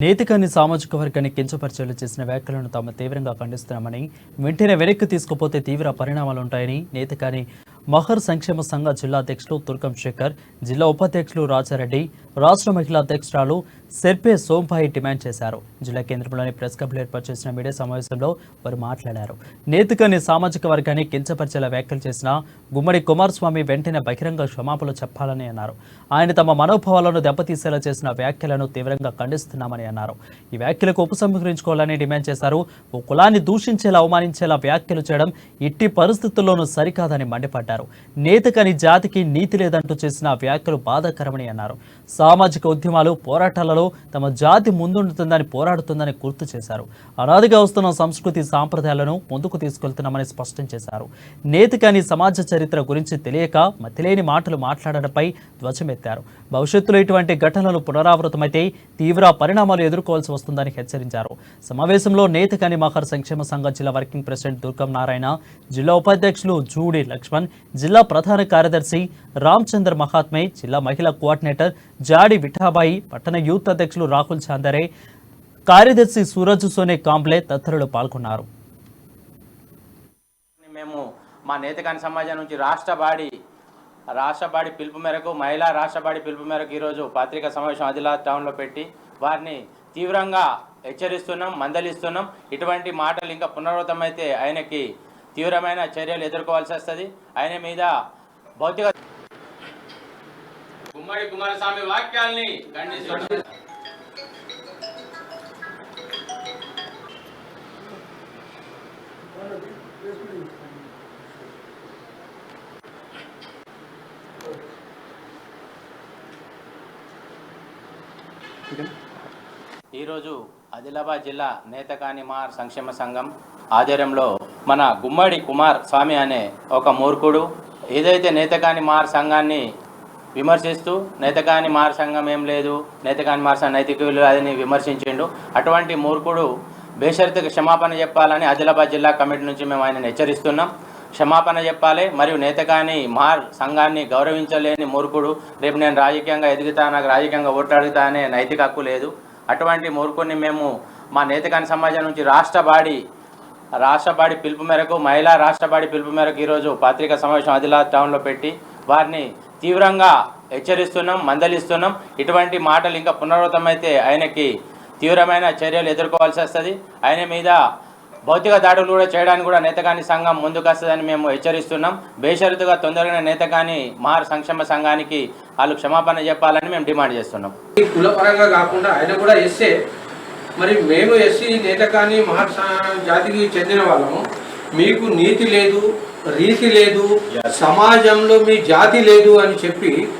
నేతికని సామాజిక వర్గాన్ని కించపరిచేలు చేసిన వ్యాఖ్యలను తాము తీవ్రంగా ఖండిస్తున్నామని, వెంటనే వెనక్కి తీసుకుపోతే తీవ్ర పరిణామాలుంటాయని నేతికని మహర్ సంక్షేమ సంఘ జిల్లా అధ్యక్షులు తుర్కం శేఖర్, జిల్లా ఉపాధ్యక్షులు రాజారెడ్డి, రాష్ట్ర మహిళా అధ్యక్షురాలు సెర్పే సోంభాయి డిమాండ్ చేశారు. జిల్లా కేంద్రంలోని ప్రెస్ క్లబ్లో ఏర్పాటు చేసిన మీడియా సమావేశంలో వారు మాట్లాడారు. నేతికని సామాజిక వర్గాన్ని కించపరిచేలా వ్యాఖ్యలు చేసిన గుమ్మడి కుమారస్వామి వెంటనే బహిరంగ క్షమాపణలు చెప్పాలని అన్నారు. ఆయన తమ మనోభావాలను దెబ్బతీసేలా చేసిన వ్యాఖ్యలను తీవ్రంగా ఖండిస్తున్నామని అన్నారు. ఈ వ్యాఖ్యలకు ఉపసంహరించుకోవాలని డిమాండ్ చేశారు. ఓ కులాన్ని దూషించేలా, అవమానించేలా వ్యాఖ్యలు చేయడం ఎట్టి పరిస్థితుల్లోనూ సరికాదని మండిపడ్డారు. నేతికని జాతికి నీతి లేదంటూ చేసిన వ్యాఖ్యలు బాధాకరమని అన్నారు. సామాజిక ఉద్యమాలు, పోరాటాలలో తమ జాతి ముందుంటుందని, పోరాడుతుందని గుర్తు చేశారు. అనాదిగా వస్తున్న సంస్కృతి, సాంప్రదాయాలను ముందుకు తీసుకెళ్తున్నామని స్పష్టం చేశారు. నేతికని సమాజ చరిత్ర గురించి తెలియక మతిలేని మాటలు మాట్లాడడంపై ధ్వజమెత్తారు. భవిష్యత్తులో ఇటువంటి ఘటనలు పునరావృతమైతే తీవ్ర పరిణామాలు ఎదుర్కోవాల్సి వస్తుందని హెచ్చరించారు. సమావేశంలో నేతికని మహర్ సంక్షేమ సంఘ జిల్లా వర్కింగ్ ప్రెసిడెంట్ దుర్గం నారాయణ, జిల్లా ఉపాధ్యక్షులు జూడి లక్ష్మణ్, జిల్లా ప్రధాన కార్యదర్శి రామచంద్ర మహాత్మే, జిల్లా మహిళా కోఆర్డినేటర్ జాడి విఠాబాయి, పట్టణ యూత్ అధ్యక్షులు రాహుల్ చాందరే, కార్యదర్శి సూరజ్ సోనే కాంబ్లే తదితరులు పాల్గొన్నారు. మేము మా నేతకాని సమాజం నుంచి రాష్ట్రబాడి పిలుపు మేరకు, మహిళా రాష్ట్రబాడి పిలుపు మేరకు ఈరోజు పత్రికా సమావేశం ఆదిలాబాద్ టౌన్లో పెట్టి వారిని తీవ్రంగా హెచ్చరిస్తున్నాం, మందలిస్తున్నాం. ఇటువంటి మాటలు ఇంకా పునరావృతమైతే ఆయనకి తీవ్రమైన చర్యలు ఎదుర్కోవాల్సి వస్తుంది. ఆయన మీద భౌతిక గుమ్మడి కుమారస్వామి వాక్యాల్ని ఖండిస్తున్నాం. ఈరోజు ఆదిలాబాద్ జిల్లా నేతకాని మహర్ సంక్షేమ సంఘం ఆధ్వర్యంలో మన గుమ్మడి కుమార్ స్వామి అనే ఒక మూర్ఖుడు ఏదైతే నేతకాని మహర్ సంఘాన్ని విమర్శిస్తూ నేతకాని మహర్ సంఘం ఏం లేదు, నేతకాని మహర్ సంఘం నైతిక విలువలని విమర్శించిండు. అటువంటి మూర్ఖుడు బేషరతుగా క్షమాపణ చెప్పాలని ఆదిలాబాద్ జిల్లా కమిటీ నుంచి మేము ఆయనను హెచ్చరిస్తున్నాం. క్షమాపణ చెప్పాలి. మరియు నేతకాని మహర్ సంఘాన్ని గౌరవించలేని మూర్ఖుడు రేపు నేను రాజకీయంగా ఎదుగుతా, నాకు రాజకీయంగా ఓట్లాడుతా అనే నైతిక హక్కు లేదు. అటువంటి మూర్ఖుడిని మేము మా నేతకాని సమాజం నుంచి రాష్ట్రబాడి పిలుపు మేరకు, మహిళా రాష్ట్రబాడి పిలుపు మేరకు ఈరోజు పత్రికా సమావేశం ఆదిలాబాద్ టౌన్లో పెట్టి వారిని తీవ్రంగా హెచ్చరిస్తున్నాం, మందలిస్తున్నాం. ఇటువంటి మాటలు ఇంకా పునరావృతమైతే ఆయనకి తీవ్రమైన చర్యలు ఎదుర్కోవాల్సి వస్తుంది. ఆయన మీద భౌతిక దాడులు కూడా చేయడానికి కూడా నేతకాని సంఘం ముందుకు వస్తుందని మేము హెచ్చరిస్తున్నాం. బేషరతుగా తొందరగా నేతకాని మహర్ సంక్షేమ సంఘానికి వాళ్ళు క్షమాపణ చెప్పాలని మేము డిమాండ్ చేస్తున్నాం. కులపరంగా కాకుండా ఆయన కూడా ఎస్సే, మరి మేము ఎస్సీ నేతకాని మహర్ జాతికి చెందిన వాళ్ళము. మీకు నీతి లేదు, రీతి లేదు, సమాజంలో మీ జాతి లేదు అని చెప్పి